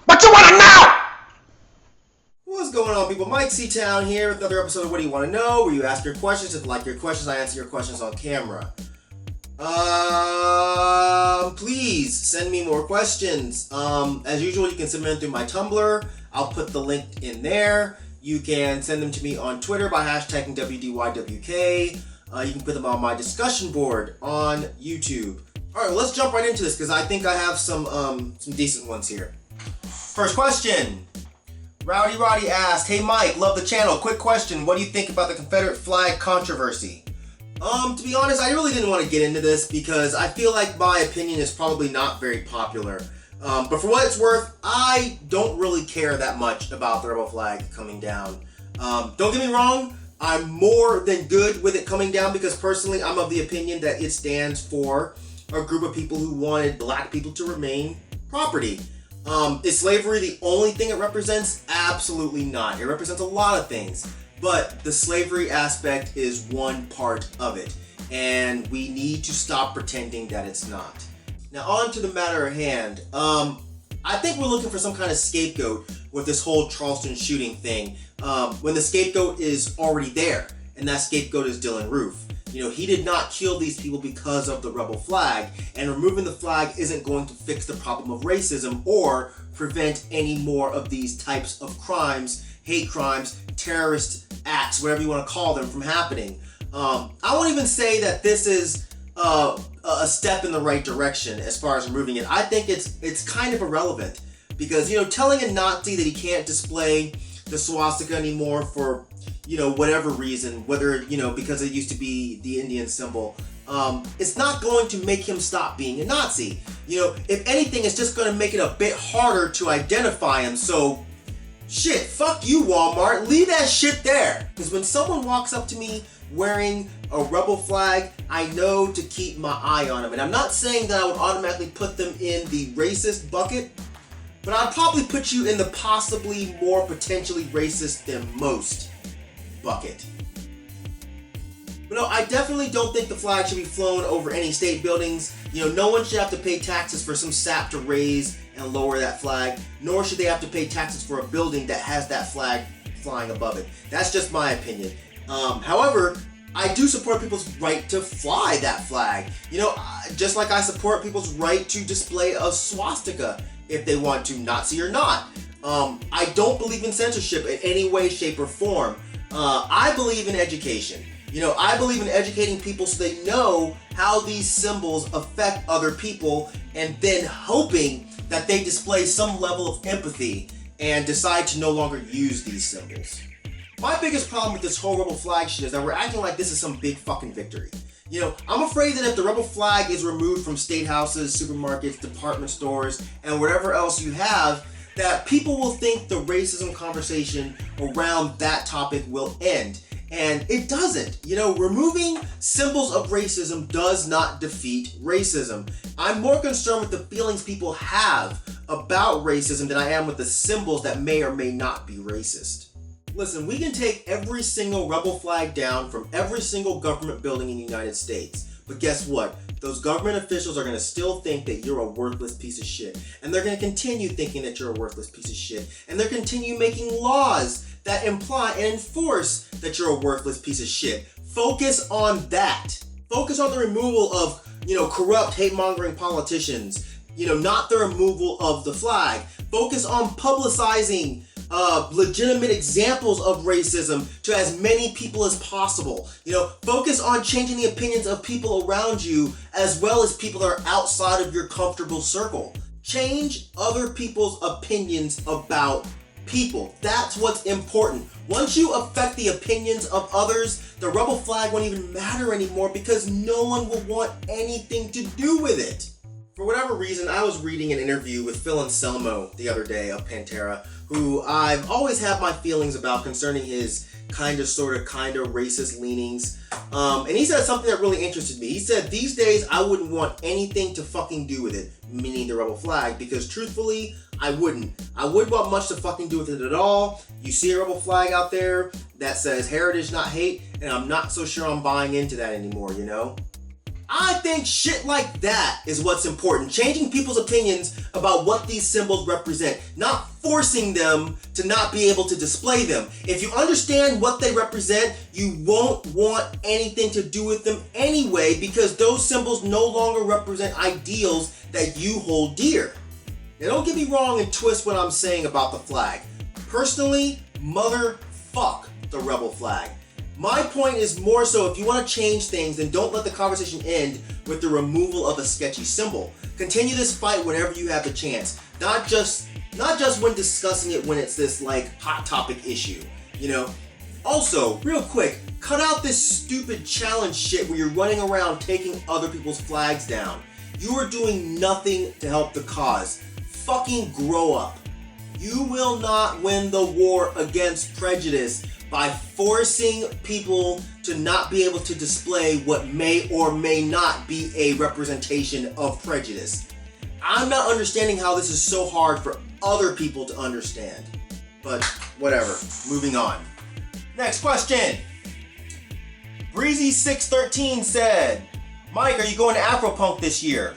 What you wanna know? What's going on, people? Myke C-Town here with another episode of What Do You Want to Know, where you ask your questions. If you like your questions, I answer your questions on camera. Please send me more questions. As usual, you can send them through my Tumblr. I'll put the link in there. You can send them to me on Twitter by hashtagging WDYWK. You can put them on my discussion board on YouTube. Alright, well, let's jump right into this because I think I have some decent ones here. First question. Rowdy Roddy asked, "Hey Myke, love the channel. Quick question. What do you think about the Confederate flag controversy?" To be honest, I really didn't want to get into this because I feel like my opinion is probably not very popular. But for what it's worth, I don't really care that much about the rebel flag coming down. Don't get me wrong, I'm more than good with it coming down because personally I'm of the opinion that it stands for a group of people who wanted black people to remain property. Is slavery the only thing it represents? Absolutely not. It represents a lot of things. But the slavery aspect is one part of it, and we need to stop pretending that it's not. Now on to the matter at hand. I think we're looking for some kind of scapegoat with this whole Charleston shooting thing, when the scapegoat is already there, and that scapegoat is Dylan Roof. You know, he did not kill these people because of the rebel flag, and removing the flag isn't going to fix the problem of racism or prevent any more of these types of crimes, hate crimes, terrorist acts, whatever you want to call them, from happening. I won't even say that this is a step in the right direction as far as removing it. I think it's kind of irrelevant because, you know, telling a Nazi that he can't display the swastika anymore for, you know, whatever reason, whether, you know, because it used to be the Indian symbol, it's not going to make him stop being a Nazi. You know, if anything, it's just going to make it a bit harder to identify him. So shit, fuck you, Walmart. Leave that shit there. Because when someone walks up to me wearing a rebel flag, I know to keep my eye on them. And I'm not saying that I would automatically put them in the racist bucket, but I'd probably put you in the possibly more potentially racist than most bucket. But no, I definitely don't think the flag should be flown over any state buildings. You know, no one should have to pay taxes for some sap to raise and lower that flag, nor should they have to pay taxes for a building that has that flag flying above it. That's just my opinion. However, I do support people's right to fly that flag. You know, just like I support people's right to display a swastika if they want to, Nazi or not. I don't believe in censorship in any way, shape, or form. I believe in education. You know, I believe in educating people so they know how these symbols affect other people, and then hoping that they display some level of empathy and decide to no longer use these symbols. My biggest problem with this whole rebel flag shit is that we're acting like this is some big fucking victory. You know, I'm afraid that if the rebel flag is removed from state houses, supermarkets, department stores, and whatever else you have, that people will think the racism conversation around that topic will end. And it doesn't. You know, removing symbols of racism does not defeat racism. I'm more concerned with the feelings people have about racism than I am with the symbols that may or may not be racist. Listen, we can take every single rebel flag down from every single government building in the United States. But guess what? Those government officials are going to still think that you're a worthless piece of shit. And they're going to continue thinking that you're a worthless piece of shit. And they're continue making laws that imply and enforce that you're a worthless piece of shit. Focus on that. Focus on the removal of, you know, corrupt, hate-mongering politicians. You know, not the removal of the flag. Focus on publicizing legitimate examples of racism to as many people as possible. You know, focus on changing the opinions of people around you as well as people that are outside of your comfortable circle. Change other people's opinions about people. That's what's important. Once you affect the opinions of others, the rebel flag won't even matter anymore because no one will want anything to do with it. For whatever reason, I was reading an interview with Phil Anselmo the other day of Pantera, who I've always had my feelings about concerning his kind of racist leanings. And he said something that really interested me. He said, these days I wouldn't want anything to fucking do with it, meaning the rebel flag, because truthfully, I wouldn't. I wouldn't want much to fucking do with it at all. You see a rebel flag out there that says heritage, not hate, and I'm not so sure I'm buying into that anymore, you know? I think shit like that is what's important. Changing people's opinions about what these symbols represent, not forcing them to not be able to display them. If you understand what they represent, you won't want anything to do with them anyway, because those symbols no longer represent ideals that you hold dear. Now don't get me wrong and twist what I'm saying about the flag. Personally, motherfuck the rebel flag. My point is more so, if you want to change things, then don't let the conversation end with the removal of a sketchy symbol. Continue this fight whenever you have the chance. Not just when discussing it when it's this like hot topic issue, you know? Also, real quick, cut out this stupid challenge shit where you're running around taking other people's flags down. You are doing nothing to help the cause. Fucking grow up. You will not win the war against prejudice by forcing people to not be able to display what may or may not be a representation of prejudice. I'm not understanding how this is so hard for other people to understand. But whatever, moving on. Next question. Breezy613 said, Myke, are you going to AfroPunk this year?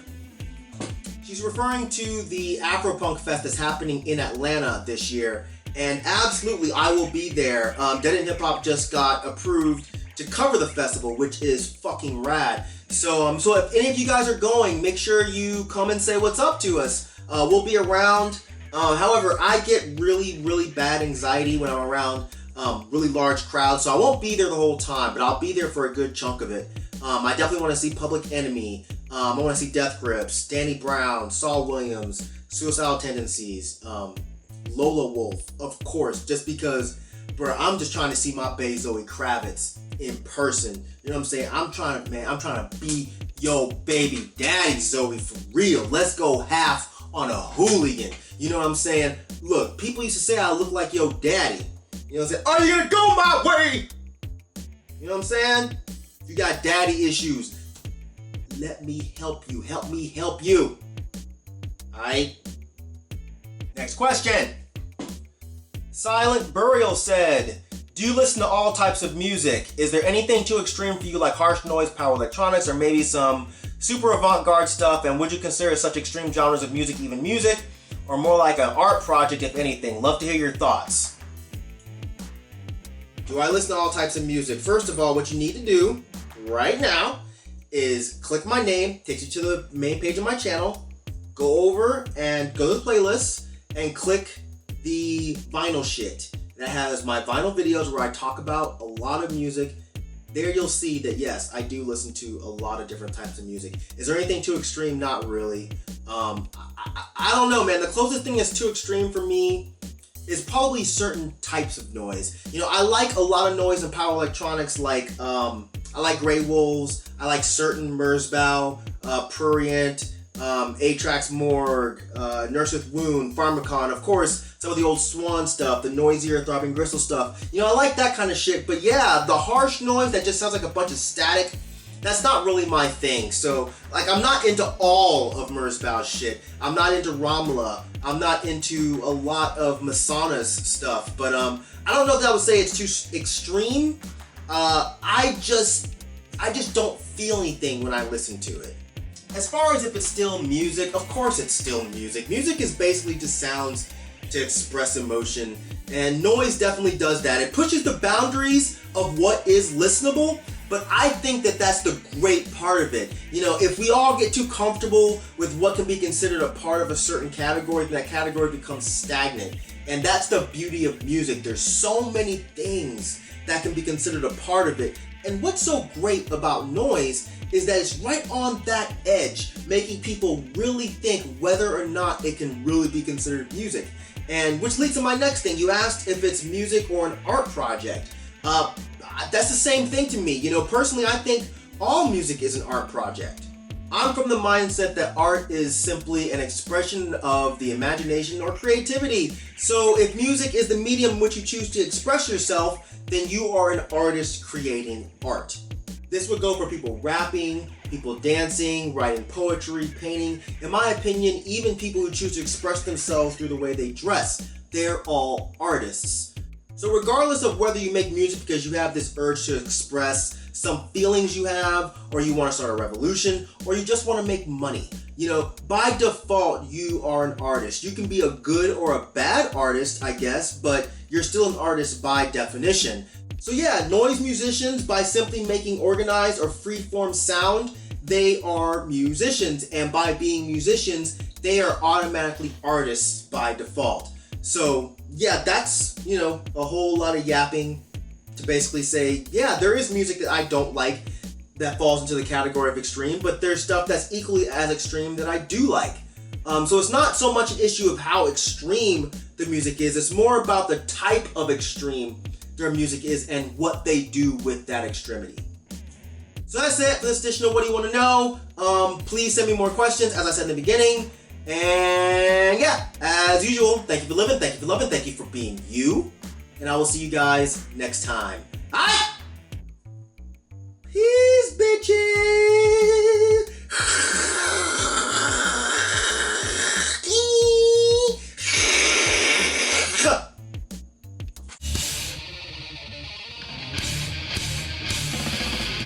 She's referring to the AfroPunk Fest that's happening in Atlanta this year. And absolutely, I will be there. Dead End Hip Hop just got approved to cover the festival, which is fucking rad. So if any of you guys are going, make sure you come and say what's up to us. We'll be around. However, I get really, really bad anxiety when I'm around really large crowds, so I won't be there the whole time, but I'll be there for a good chunk of it. I definitely want to see Public Enemy. I want to see Death Grips, Danny Brown, Saul Williams, Suicidal Tendencies, Lola Wolf, of course, just because, bro, I'm just trying to see my bae Zoe Kravitz in person. You know what I'm saying? I'm trying to be yo baby daddy Zoe for real. Let's go half on a hooligan. You know what I'm saying? Look, people used to say I look like yo daddy. You know what I'm saying? Are you gonna go my way? You know what I'm saying? If you got daddy issues, let me help you. Help me help you. Alright? Next question. Silent Burial said, do you listen to all types of music? Is there anything too extreme for you, like harsh noise, power electronics, or maybe some super avant-garde stuff? And would you consider such extreme genres of music even music, or more like an art project, if anything? Love to hear your thoughts. Do I listen to all types of music? First of all, what you need to do right now is click my name, takes you to the main page of my channel, go over and go to the playlist and click the vinyl shit. That has my vinyl videos where I talk about a lot of music. There you'll see that yes, I do listen to a lot of different types of music. Is there anything too extreme? Not really. I don't know, man. The closest thing that's too extreme for me is probably certain types of noise. You know, I like a lot of noise and power electronics, like I like Grey Wolves, I like certain Merzbow, Prurient, A-Trax Morgue, Nurse with Wound, Pharmacon, of course, some of the old Swan stuff, the noisier Throbbing Gristle stuff. You know, I like that kind of shit, but yeah, the harsh noise that just sounds like a bunch of static, that's not really my thing. So, like, I'm not into all of Merzbow's shit. I'm not into Ramla. I'm not into a lot of Masana's stuff, but I don't know if I would say it's too extreme. I just don't feel anything when I listen to it. As far as if it's still music, of course it's still music. Music is basically just sounds to express emotion, and noise definitely does that. It pushes the boundaries of what is listenable, but I think that that's the great part of it. You know, if we all get too comfortable with what can be considered a part of a certain category, then that category becomes stagnant. And that's the beauty of music. There's so many things that can be considered a part of it. And what's so great about noise is that it's right on that edge, making people really think whether or not it can really be considered music. And which leads to my next thing. You asked if it's music or an art project. That's the same thing to me. You know, personally, I think all music is an art project. I'm from the mindset that art is simply an expression of the imagination or creativity. So if music is the medium in which you choose to express yourself, then you are an artist creating art. This would go for people rapping, people dancing, writing poetry, painting. In my opinion, even people who choose to express themselves through the way they dress, they're all artists. So regardless of whether you make music because you have this urge to express some feelings you have, or you want to start a revolution, or you just want to make money. You know, by default, you are an artist. You can be a good or a bad artist, I guess, but you're still an artist by definition. So yeah, noise musicians, by simply making organized or free-form sound, they are musicians, and by being musicians, they are automatically artists by default. So yeah, that's, you know, a whole lot of yapping to basically say, yeah, there is music that I don't like that falls into the category of extreme, but there's stuff that's equally as extreme that I do like. So it's not so much an issue of how extreme the music is, it's more about the type of extreme their music is and what they do with that extremity. So that's it for this edition of What Do You Want to Know? Please send me more questions, as I said in the beginning. And yeah, as usual, thank you for living, thank you for loving, thank you for being you. And I will see you guys next time. Peace, bitches!